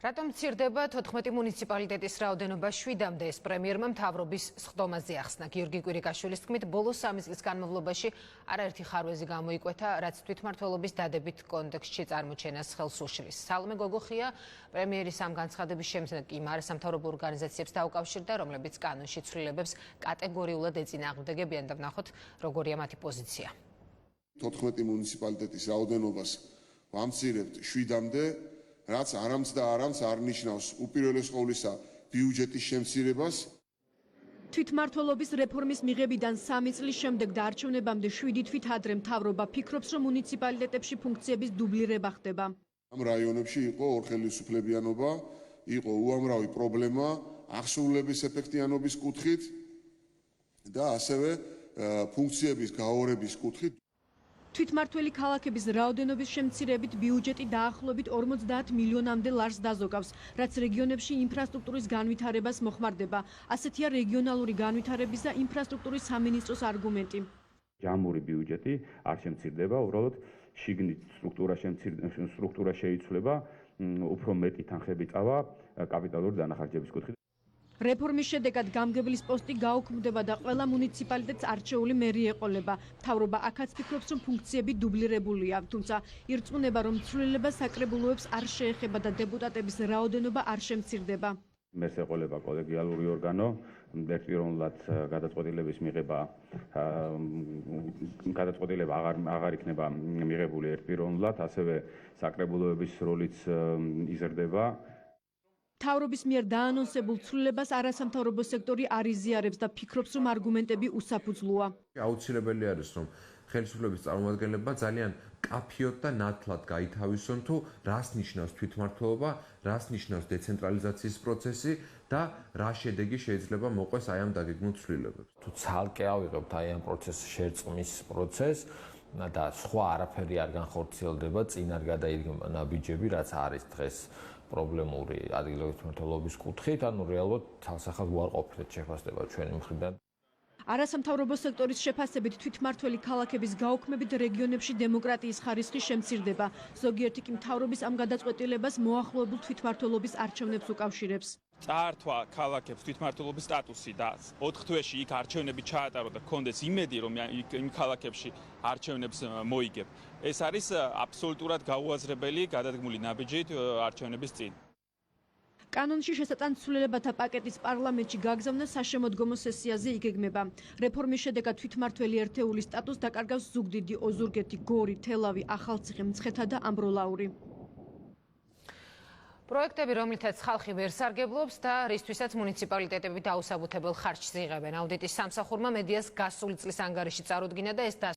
რატომ მცირდება 14 მუნიციპალიტეტის რაოდენობა 7-მდე ეს პრემიერმა მთავრობის სხდომაზე ახსნა. გიორგი კვირიკაშვილის თქმით, ბოლოს 3 წლის განმავლობაში არაერთი ხარვეზი გამოიკვეთა, რაც თვითმმართველობის დადებით კონტექსტში წარმოჩენას ხელს უშლის. სალომე გოგოხია პრემიერის ამ განცხადების შემდგომ კი არასამთავრობო ორგანიზაციებს დაუკავშირდა, რომლებიც კანონში ცვლილებებს კატეგორიულად ეწინააღმდეგებიან და ვნახოთ, როგორია მათი პოზიცია. 14 მუნიციპალიტეტის რაოდენობას ვამცირებთ 7-მდე, რაც არამც არ ნიშნავს უპირველეს ყოვლისა ბიუჯეტის შემცირებას. თვითმმართველობის რეფორმის მიღებიდან 3 წლის შემდეგ და არჩევნებამდე 7 თვით ადრე მთავრობა ფიქრობს, რომ მუნიციპალიტეტებში ფუნქციების დუბლირება ხდება. ამ რაიონებში იყო ორხელისუფლებიანობა, იყო უამრავი პრობლემა აღსრულების ეფექტიანობის კუთხით და ასევე ფუნქციების გაორების კუთხით. თვითმმართველი ქალაქების რაოდენობის შემცირებით ბიუჯეტი დაახლოებით 50 მილიონამდე ლარს დაზოგავს, რაც რეგიონებში ინფრასტრუქტურის განვითარებას მოხმარდება. ასეთია რეგიონალური განვითარების და ინფრასტრუქტურის სამინისტროს არგუმენტი. ჯამური ბიუჯეტი არ შემცირდება, უბრალოდ შიგნით სტრუქტურა შეიცვლება, უფრო მეტი თანხები წავა კაპიტალური დანახარჯების კუთხით. რეფორმის შედეგად გამგებლის პოსტი გაუქმდება და ყველა მუნიციპალიტეტს არჩეული მერი ეყოლება. მთავრობა აქაც ფიქრობს, რომ ფუნქციები დუბლირებულია, თუმცა ირწმუნება, რომ ცვლილება საკრებულოებს არ შეეხება და დეპუტატების რაოდენობა არ შემცირდება. მერს ეყოლება კოლეგიალური ორგანო, ერთპიროვნულად გადაწყვეტილების მიღება აღარ იქნება მიღებული ერთპიროვნულად, ასევე საკრებულოების როლიც იზრდება. მთავრობის მიერ დაანონსებულ ცვლილებას არასამთავრობო სექტორი არ იზიარებს და ფიქრობს, რომ არგუმენტები უსაფუძვლოა. აუცილებელი არის, რომ ხელისუფლების წარმომადგენლებმა ძალიან კაფიოდ და ნათლად გაითავისონ თუ რას ნიშნავს თვითმმართველობა, რას ნიშნავს დეცენტრალიზაციის პროცესი და რა შედეგი შეიძლება მოყვეს აი ამ დაგეგმილ ცვლილებებს. თუ ცალკე ავიღებთ აი ამ პროცესს შერწყმის პროცესს და სხვა არაფერი არ განხორციელდება, წინ არ გადაიდგება ნაბიჯები, რაც არის დღეს პრობლემური ადგილობრივი თვითმმართველობის კუთხით, ანუ რეალურად თალსახად უარყოფითად შეფასდება ჩვენი მხრიდან. არასამთავრობო სექტორის შეფასებით თვითმმართველი ქალაქების გაუქმებით რეგიონებში დემოკრატიის ხარისხი შემცირდება. ზოგიერთი კი მთავრობის ამ გადაწყვეტილებას მოახლოებულ თვითმმართველობის არჩევნებს უკავშირებს. წაართვა ქალაქებს თვითმმართველობის სტატუსი და 4 თვეში იქ არჩევნები ჩაატარო და კონდეს იმედი, რომ იმ ქალაქებში არჩევნებს მოიგებ. ეს არის აბსოლუტურად გაუაზრებელი გადადგმული ნაბიჯით არჩევნების წინ. კანონში შესატან ცვლილებათა პაკეტის პარლამენტში გაგზავნა საშემოდგომო სესიაზე იგეგმება. რეფორმის შედეგად თვითმმართველი ერთეულის სტატუსს დაკარგავს ზუგდიდი, ოზურგეთი, გორი, თელავი, ახალციხე, მცხეთა და ამბროლაური. პროექტები, რომლითაც ხალხი ვერ სარგებლობს და რისთვისაც მუნიციპალიტეტები დაუსაბუთებელ ხარჯს იღებენ. აუდიტის სამსახურმა მედიას გასული წლის ანგარიში წარუდგინა და ეს